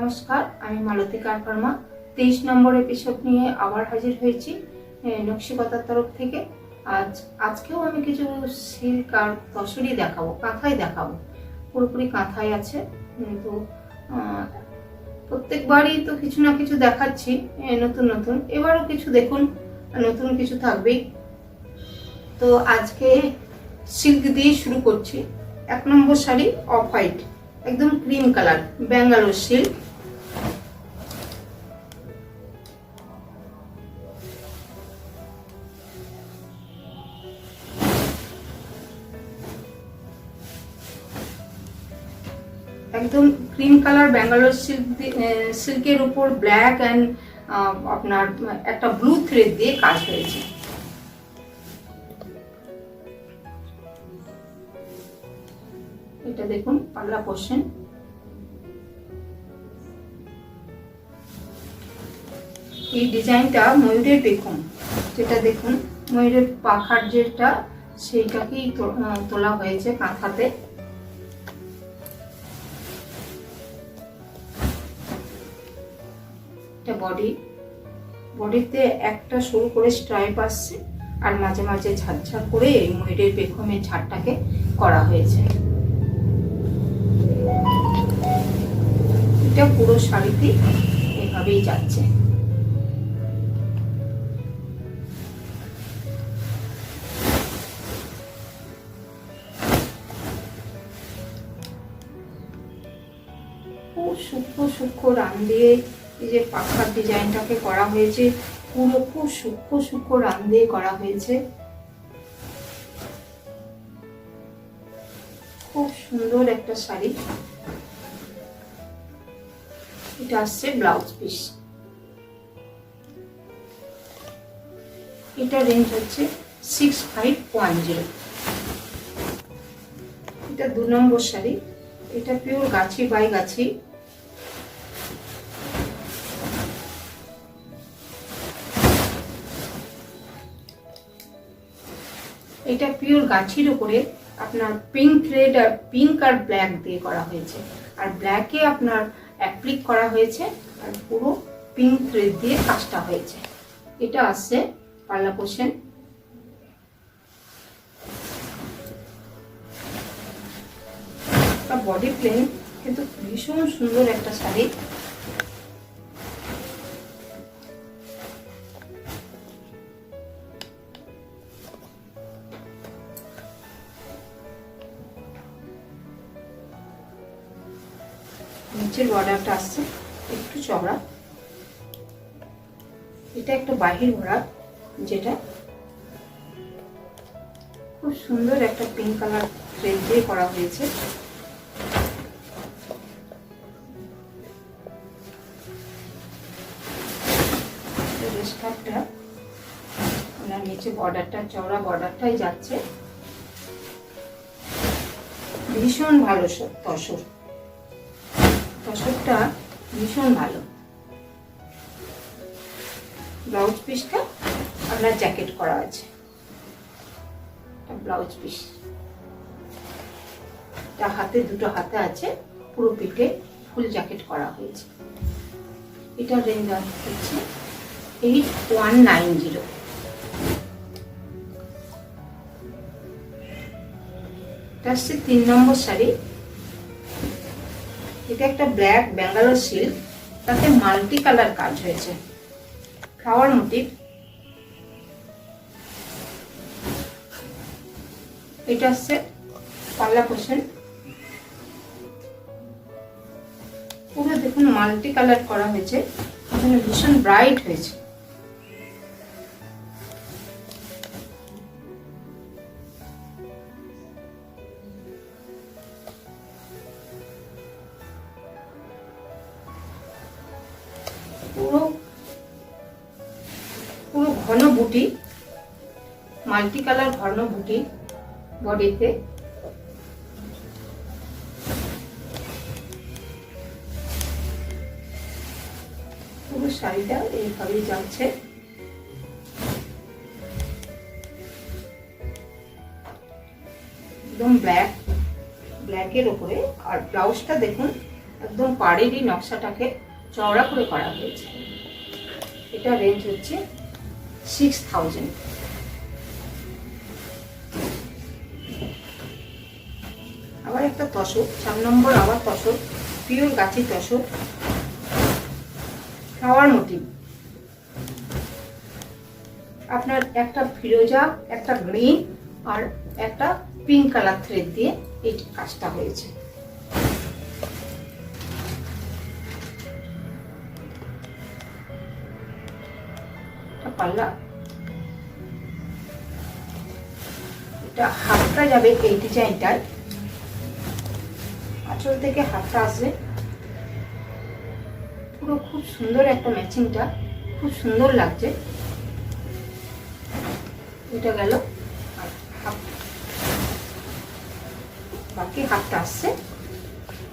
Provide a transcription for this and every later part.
নমস্কার, আমি মালতী কারকর্মা 23 নম্বর এপিসোড নিয়ে আবার হাজির হয়েছি নকশিকতার তরফ থেকে। আজকেও আমি কিছু সিল্ক আর তসরি দেখাবো, কাঁথাই দেখাবো। পুরোপুরি কাঁথাই আছে, কিন্তু প্রত্যেকবারই তো কিছু না কিছু দেখাচ্ছি নতুন নতুন। এবারও কিছু দেখুন, নতুন কিছু থাকবেই। তো আজকে সিল্ক দিয়ে শুরু করছি। 1 নম্বর শাড়ি অফ হোয়াইট, একদম ক্রিম কালার, ব্যাঙ্গালোর সিল্ক। একদম ক্রিম কালার ব্যাঙ্গালোর সিল্কের উপর ব্ল্যাক অ্যান্ড আপনার একটা ব্লু থ্রেড দিয়ে কাজ হয়েছে। এটা দেখুন পাল্লা পোর্শন। এই ডিজাইনটা ময়ূরের পেখম, যেটা দেখুন ময়ূরের পাখার যেটা, সেইটাকেই তোলা হয়েছে কাঁথাতে। এটা বডিতে একটা সরু করে স্ট্রাইপ আসছে, আর মাঝে মাঝে ঝাড় করে এই ময়ূরের পেখমের ঝাড়টাকে করা হয়েছে। এটা পুরো শাড়িতে এভাবেই যাচ্ছে। খুব সূক্ষ্ম সূক্ষ্ম রান দিয়ে এই যে পাখার ডিজাইনটাকে করা হয়েছে, পুরো খুব সূক্ষ্ম সূক্ষ্ম রান দিয়ে করা হয়েছে। খুব সুন্দর একটা শাড়ি। এটা আসছে ব্লাউজ পিস। এটা রেঞ্জ হচ্ছে 6510। এটা 2 নম্বর শাড়ি। এটা পিওর গাছি বাই গাছি। এটা পিওর গাছির উপরে আপনার পিঙ্ক থ্রেড আর পিঙ্ক আর ব্ল্যাক দিয়ে করা হয়েছে, আর ব্ল্যাকে আপনার অ্যাপ্লিক করা হয়েছে, আর পুরো পিঙ্ক থ্রেড দিয়ে কাজটা হয়েছে। এটা আসছে পাল্লা পোর্শন। বডি প্লেন, কিন্তু ভীষণ সুন্দর একটা শাড়ি। নিচের বর্ডারটা আসছে একটু চওড়া। এটা একটা বাহির বর্ডার, যেটা খুব সুন্দর একটা পিঙ্ক কালার থ্রেড দিয়ে করা হয়েছে। স্কার্টটা ওনার নিচে বর্ডারটা চওড়া, বর্ডারটাই যাচ্ছে। ভীষণ ভালো তসরটা ভীষণ ভালো। ব্লাউজ পিসটা আপনার জ্যাকেট করা আছে। ব্লাউজ পিস হাতে, দুটো হাতে আছে, পুরো পিঠে ফুল জ্যাকেট করা হয়েছে। এটা রেঞ্জ হচ্ছে 8190। এটা হচ্ছে 3 নম্বর শাড়ি। এটা একটা ব্ল্যাক ব্যাঙ্গালোর সিল্ক, তাতে মাল্টি কালার কাজ হয়েছে, ফ্লাওয়ার মোটিভ। এটা হচ্ছে পাল্লা পোর্শন। পুরো দেখুন মাল্টি কালার করা হয়েছে, এখানে ভীষণ ব্রাইট হয়েছে। পুরো ঘন বুটি, মাল্টি কালার ঘন বুটি বডিতে। পুরো শাড়িটা এইভাবেই যাচ্ছে। একদম ব্ল্যাকের উপরে। আর ব্লাউজটা দেখুন একদম পাড়েরই নকশাটাকে চওড়া করে করা হয়েছে। এটা রেঞ্জ হচ্ছে 6000। আবার একটা তসর, 4 নম্বর আবার তসর, পিওর গাছি তসর, ফ্লাওয়ার মোটিভ। আপনার একটা ফিরোজা, একটা গ্রিন আর একটা পিঙ্ক কালার থ্রেড দিয়ে এই কাজটা হয়েছে। পাল্লা, এটা হাতটা যাবে এই ডিজাইনটায়, আঁচল থেকে হাতটা আসবে পুরো। খুব সুন্দর একটা ম্যাচিংটা, খুব সুন্দর লাগছে। এটা গেল আর হাফ, বাকি হাতটা আসছে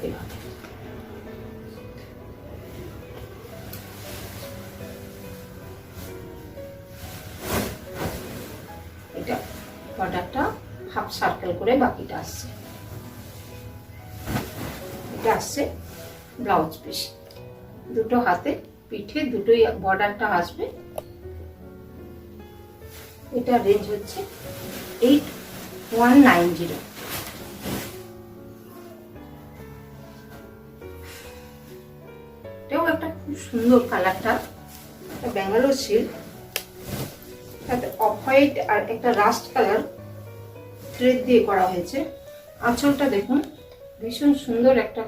এভাবে। এটা বর্ডারটা হাফ সার্কেল করে বাকিটা আসছে। এটা আসছে ব্লাউজ পিস, দুটো হাতে পিঠে দুটোই বর্ডারটা আসবে। এটা রেঞ্জ হচ্ছে 8190। এটাও একটা খুব সুন্দর কালারটা, একটা ব্যাঙ্গালোর সিল্ক, একটা অফ হোয়াইট আর একটা রাস্ট কালার থ্রেড দিয়ে করা হয়েছে। আঁচলটা দেখুন, ভীষণ সুন্দর একটা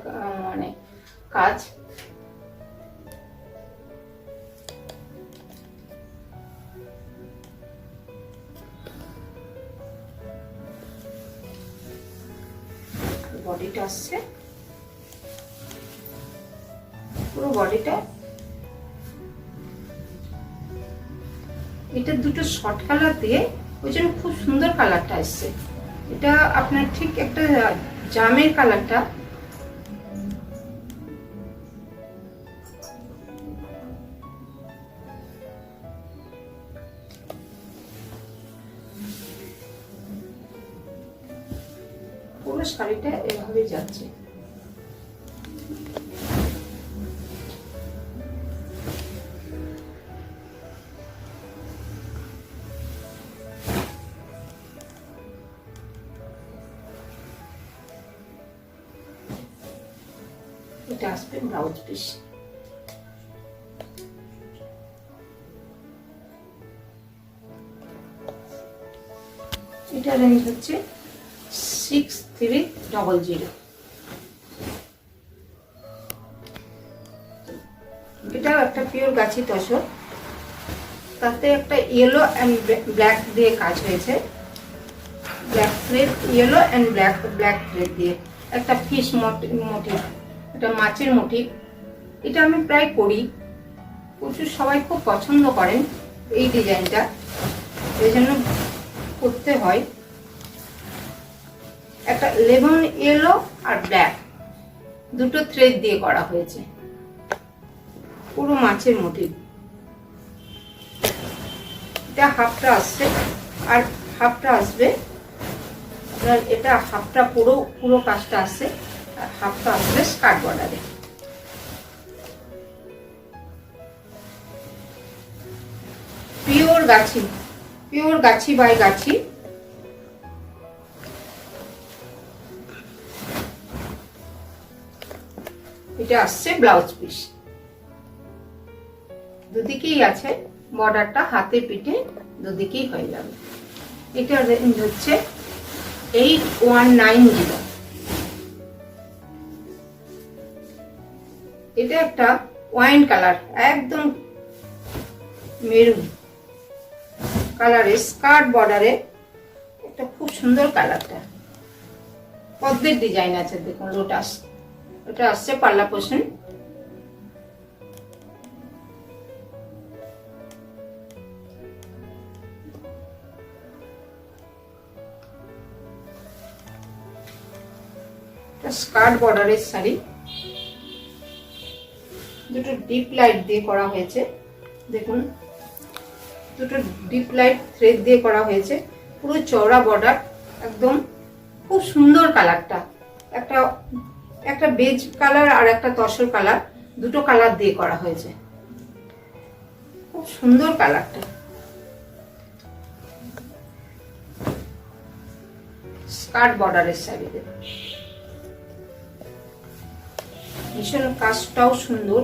মানে কাজ। বডিটা আসছে পুরো বডিটা। এটা দুটো শর্ট কালার দিয়ে ওই জন্য খুব সুন্দর কালারটা আসছে। এটা আপনার ঠিক একটা জামের কালারটা, পুরো শাড়িটা এভাবে যাচ্ছে। এটা আসবে ব্লাউজ পিস। এটা রেঞ্জ হচ্ছে 6300। এটাও একটা পিওর গাছি তসর, তাতে একটা ইয়েলো অ্যান্ড ব্ল্যাক দিয়ে কাজ হয়েছে। Black thread, yellow and black thread দিয়ে একটা ফিশ মোটিভ, এটা মাছের মোটিভ। এটা আমি প্রায় করি, প্রচুর সবাই খুব পছন্দ করেন এই ডিজাইনটা, এই জন্য করতে হয়। একটা লেমন ইয়েলো আর ব্ল্যাক দুটো থ্রেড দিয়ে করা হয়েছে, পুরো মাছের মোটিভ। এটা হাফটা আসছে আর হাফটা আসবে আপনার, এটা হাফটা পুরো কাজটা আসছে আর হাফটা আসবে স্কার্ট বর্ডারে। পিওর গাছি বাই গাছি। এটা আসছে ব্লাউজ পিস, দুদিকেই আছে বর্ডারটা, হাতে পিঠে দুদিকেই হয়ে যাবে। এটা রেঞ্জ হচ্ছে 8190। এটা একটা ওয়াইন কালার, একদম মেরুন কালারে স্কার্ট বর্ডারে, একটা খুব সুন্দর কালারটা। পদ্মের ডিজাইন আছে দেখুন, লোটাস। এটা আসছে পাল্লা পোর্শন। স্কার্ট বর্ডারের শাড়ি, দুটো ডিপ লাইট দিয়ে করা হয়েছে দেখুন, দুটো ডিপ লাইট থ্রেড দিয়ে করা হয়েছে, পুরো চওড়া বর্ডার, একদম খুব সুন্দর কালারটা। একটা একটা বেজ কালার আর একটা তসর কালার, দুটো কালার দিয়ে করা হয়েছে। খুব সুন্দর কালারটা। স্কার্ট বর্ডারের শাড়িতে ভীষণ কাজটাও সুন্দর।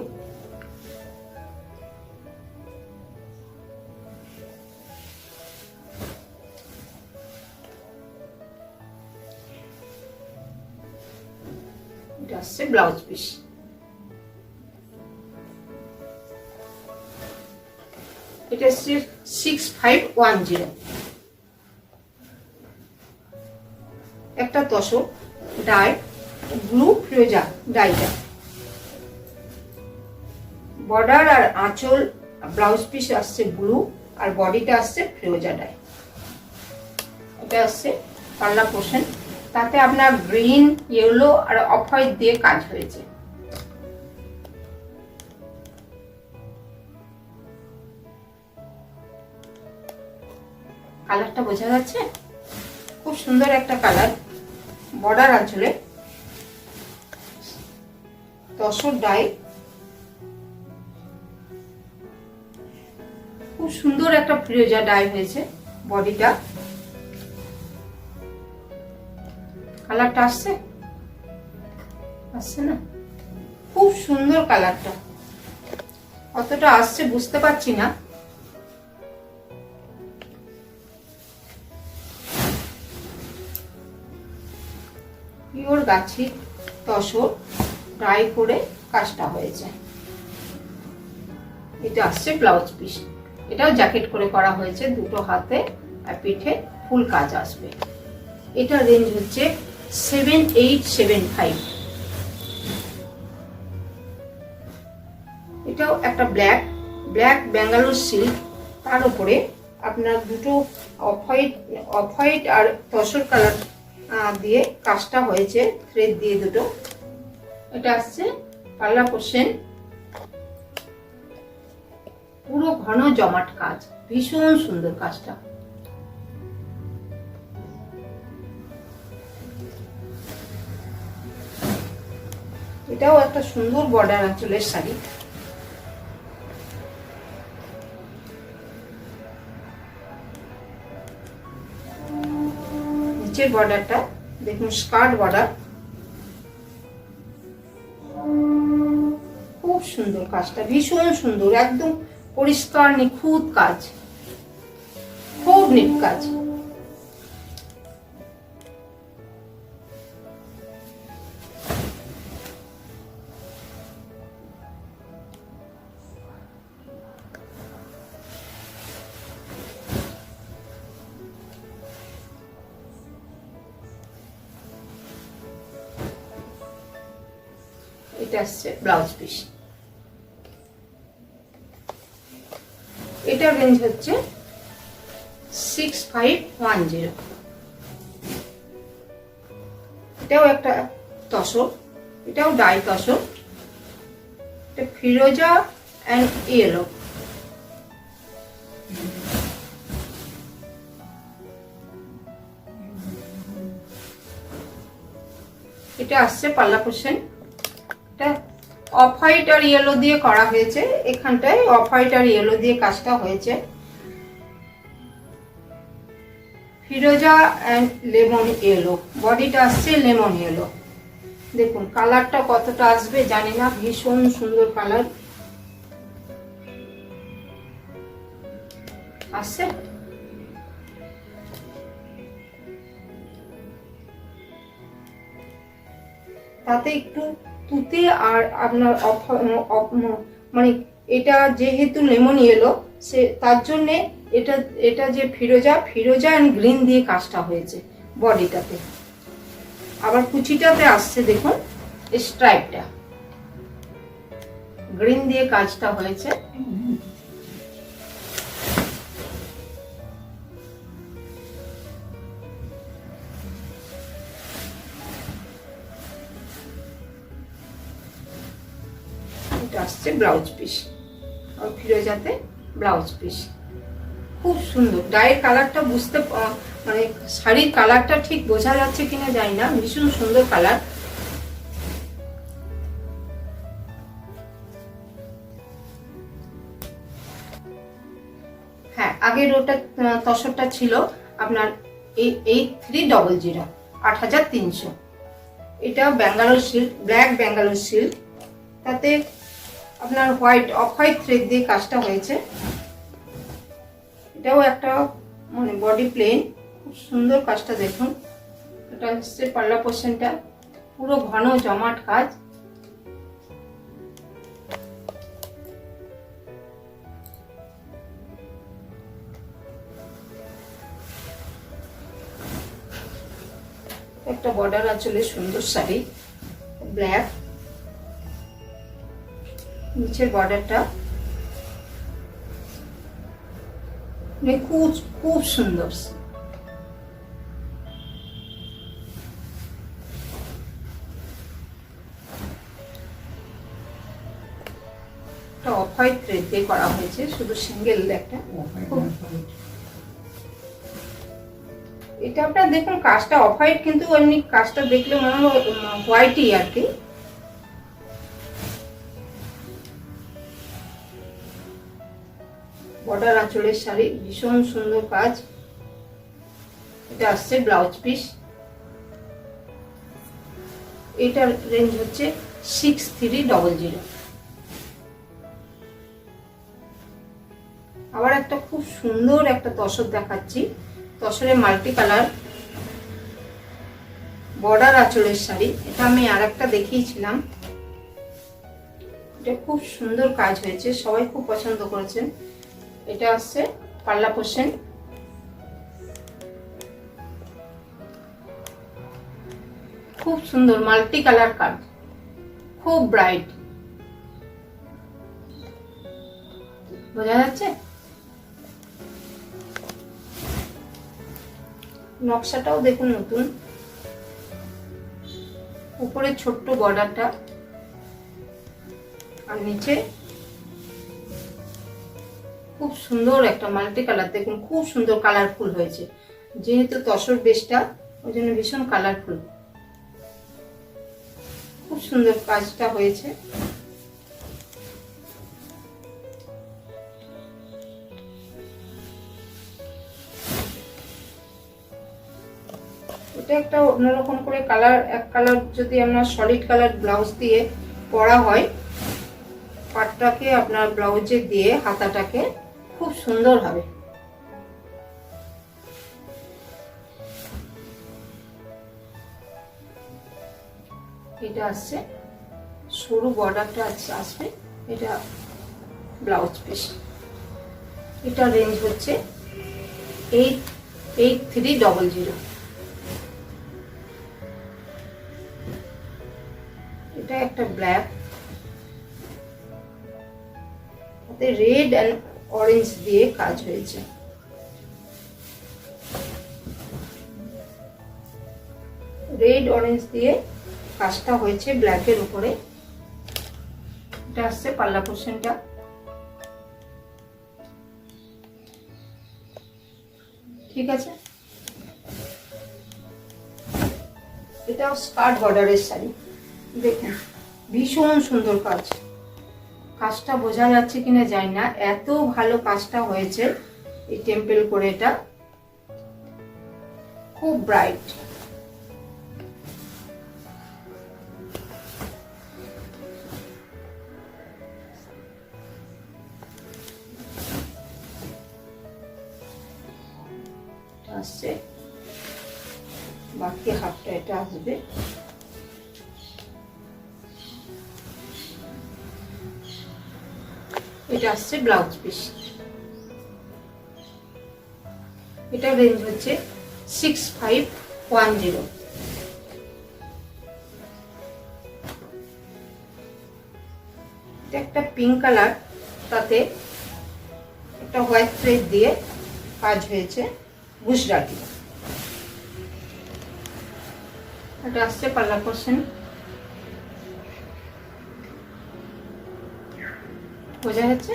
এটা আসছে ব্লাউজ পিস। এটা হচ্ছে 6510। একটা তসর ডাই ব্লু ফিরোজা ডাইটা, বর্ডার আর আঁচল ব্লাউজ পিস আসছে ব্লু আর বডিটা আসছে ফিরোজা ডাই। এটা আসছে পাল্লা পোর্শন, তাতে আপনার গ্রিন, ইয়েলো আর অফ হোয়াইট দিয়ে কাজ হয়েছে। কালারটা বোঝা যাচ্ছে? খুব সুন্দর একটা কালার। বর্ডার আঁচলে তসর ডাই, খুব সুন্দর একটা ফিরোজা ডাই হয়েছে বডিটা। কালারটা আসছে আসছে না? খুব সুন্দর কালারটা। কতটা আসছে বুঝতে পারছি না। পিওর গাছি তসর ডাই করে কাজটা হয়েছে। এটা আসছে ব্লাউজ পিস। এটাও জ্যাকেট করে করা হয়েছে, দুটো হাতে আর পিঠে ফুল কাজ আসবে। এটা রেঞ্জ হচ্ছে 7875। এটাও একটা ব্ল্যাক ব্যাঙ্গালোর সিল্ক, তার উপরে আপনার দুটো অফ হোয়াইট আর তসর কালার দিয়ে কাজটা হয়েছে, থ্রেড দিয়ে দুটো। এটা আসছে পাল্লা পোর্শন, পুরো ঘন জমাট কাজ, ভীষণ সুন্দর কাজটা। এটাও একটা সুন্দর বর্ডার আঁচলের শাড়ি। নিচের বর্ডারটা দেখুন, স্কার্ট বর্ডার, খুব সুন্দর কাজটা, ভীষণ সুন্দর, একদম পরিষ্কার নিখুঁত কাজ, খুব নিট কাজ। এটা আসছে ব্লাউজ পিস। এটা রেঞ্জ হচ্ছে 6510। এটাও একটা তসর, এটাও ডাই তসর, এটা ফিরোজা এন্ড ইয়েলো। এটা আসছে পাল্লা পোর্শন। এটা অফ হোয়াইট আর ইয়েলো দিয়ে করা হয়েছে, এখানটায় অফ হোয়াইট আর ইয়েলো দিয়ে কাজটা হয়েছে। ফিরোজা এন্ড লেমন ইয়েলো, বডিটা আসছে লেমন ইয়েলো। দেখুন কালারটা কতটা আসবে জানি না, ভীষণ সুন্দর কালার আসছে। তাতে একটু তুতে আর আপনার মানে এটা যেহেতু লেমন ইয়েলো, সে তার জন্যে এটা যে ফিরোজা এন্ড গ্রিন দিয়ে কাজটা হয়েছে বডিটাতে। আবার কুচিটাতে আসছে দেখুন স্ট্রাইপটা, গ্রিন দিয়ে কাজটা হয়েছে। এটা আসছে ব্লাউজ পিস, আর ফিরোজাতে ব্লাউজ পিস। খুব সুন্দর ডায়ের কালারটা বুঝতে মানে শাড়ির কালারটা ঠিক বোঝা যাচ্ছে কিনা জানি না, ভীষণ সুন্দর কালার। আগের ওটা তসরটা ছিল আপনার 8300, 8300। এটা Bangalore silk, black Bangalore silk, তাতে আপনার অফ হোয়াইট থ্রেড দিয়ে কাজটা হয়েছে। এটাও একটা মানে বডি প্লেন, খুব সুন্দর কাজটা দেখুন। এটা হচ্ছে পাল্লা পোর্শনটা, পুরো ঘন জমাট কাজ। একটা বর্ডার আঁচলে সুন্দর শাড়ি, ব্ল্যাক, নিচের বর্ডারটা খুব খুব সুন্দর। অফ হোয়াইট থ্রেড দিয়ে করা হয়েছে, শুধু সিঙ্গেল একটা। এটা আপনার দেখুন কাজটা অফ হোয়াইট, কিন্তু এমনি কাজটা দেখলে মনে হয় হোয়াইটই আর কি। বর্ডার আঁচলের শাড়ি, ভীষণ সুন্দর কাজ। এটা আসছে ব্লাউজ পিস। এটার রেঞ্জ হচ্ছে 6300। আবার একটা খুব সুন্দর একটা তসর দেখাচ্ছি, তসরে মাল্টি কালার বর্ডার আঁচলের শাড়ি। এটা আমি আর একটা দেখিয়েছিলাম, এটা খুব সুন্দর কাজ হয়েছে, সবাই খুব পছন্দ করেছেন। এটা আসছে পাল্লা পোর্শন, খুব সুন্দর মাল্টি কালার কাজ, খুব ব্রাইট, বোঝা যাচ্ছে। নকশাটাও দেখুন নতুন, উপরে ছোট্ট বর্ডারটা আর নিচে খুব সুন্দর একটা মাল্টি কালার। দেখুন খুব সুন্দর কালারফুল হয়েছে, যেহেতু তসর বেশটা ওই জন্য ভীষণ কালারফুল, খুব সুন্দর কাজটা হয়েছে। এটা একটা অন্যরকম করে কালার, এক কালার যদি আপনার সলিড কালার ব্লাউজ দিয়ে পরা হয়, পাটটাকে আপনার ব্লাউজে দিয়ে হাতাটাকে খুব সুন্দর হবে। এটা আসছে সরু বর্ডারটা আসবে, এটা ব্লাউজ পিস। এটা রেঞ্জ হচ্ছে 8300। এটা একটা ব্ল্যাক, তাতে রেড এন্ড অরেঞ্জ দিয়ে কাজ হয়েছে। রেড অরেঞ্জ দিয়ে কাজটা হয়েছে ব্ল্যাকের উপরে। এটা আসছে পাল্লা পোর্শনটা, ঠিক আছে। এটাও স্কার্ট বর্ডারের শাড়ি, দেখুন ভীষণ সুন্দর কাজ। কাজটা বোঝা যাচ্ছে কিনা জানি না, এত ভালো কাজটা হয়েছে এই টেম্পল করে। এটা খুব ব্রাইট, আসছে বাকি হাফটা এটা আসবে। এটা আসছে ব্লাউজ পিস। এটা রেঞ্জ হচ্ছে 6510। এটা একটা পিঙ্ক কালার, তাতে একটা হোয়াইট থ্রেড দিয়ে কাজ হয়েছে গুজরাটি। এটা আসছে পাল্লা পোর্শন, বোঝা যাচ্ছে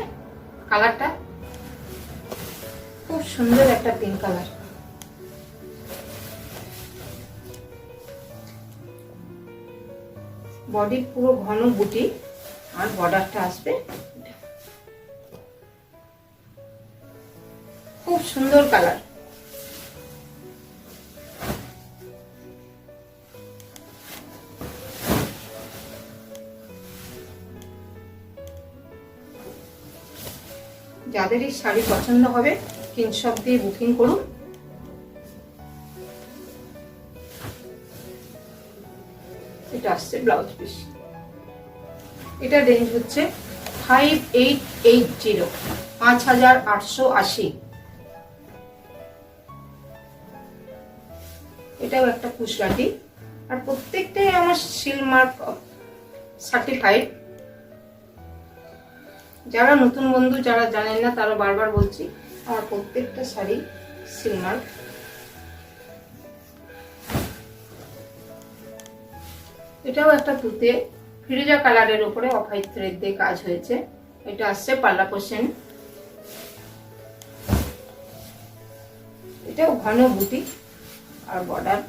কালারটা খুব সুন্দর একটা পিঙ্ক কালার। বডি পুরো ঘন বুটি আর বর্ডারটা আসবে। সুন্দর কালার। যাদের এই শাড়ি পছন্দ হবে স্ক্রিনশট দিয়ে বুকিং করুন। এটা আসছে ব্লাউজ পিস। এটা রেঞ্জ হচ্ছে 5880, 5880। এটাও একটা কুশলাটি, আর প্রত্যেকটাই আমার সিল মার্ক সার্টিফাইড। যারা নতুন বন্ধু যারা জানেন না তারা বারবার বলছি, আমার প্রত্যেকটা শাড়ি সিল মার্ক। এটাও একটা তুতে ফিরোজা কালারের উপরে অফ হোয়াইট থ্রেড দিয়ে কাজ হয়েছে। এটা আসছে পাল্লা পোর্শন। এটাও ঘন বুটি আর বর্ডার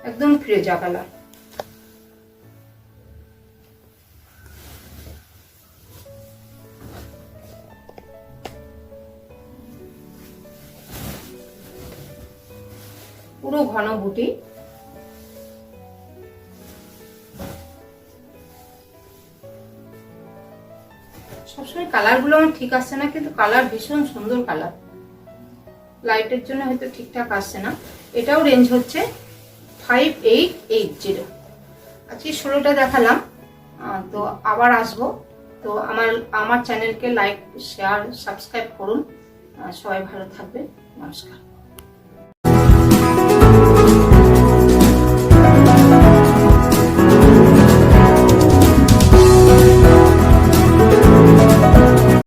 একদম ফিরোজা কালার। পুরো ঘন বুটি। সবসময় কালার গুলো আমার ঠিক আসছে না, কিন্তু কালার ভীষণ সুন্দর কালার। লাইটের জন্য হয়তো ঠিকঠাক আসছে না। এটাও রেঞ্জ হচ্ছে 5880। আজকে 16টা দেখালাম, তো আবার আসবো। তো আমার চ্যানেলকে লাইক শেয়ার সাবস্ক্রাইব করুন। সবাই ভালো থাকবে। নমস্কার।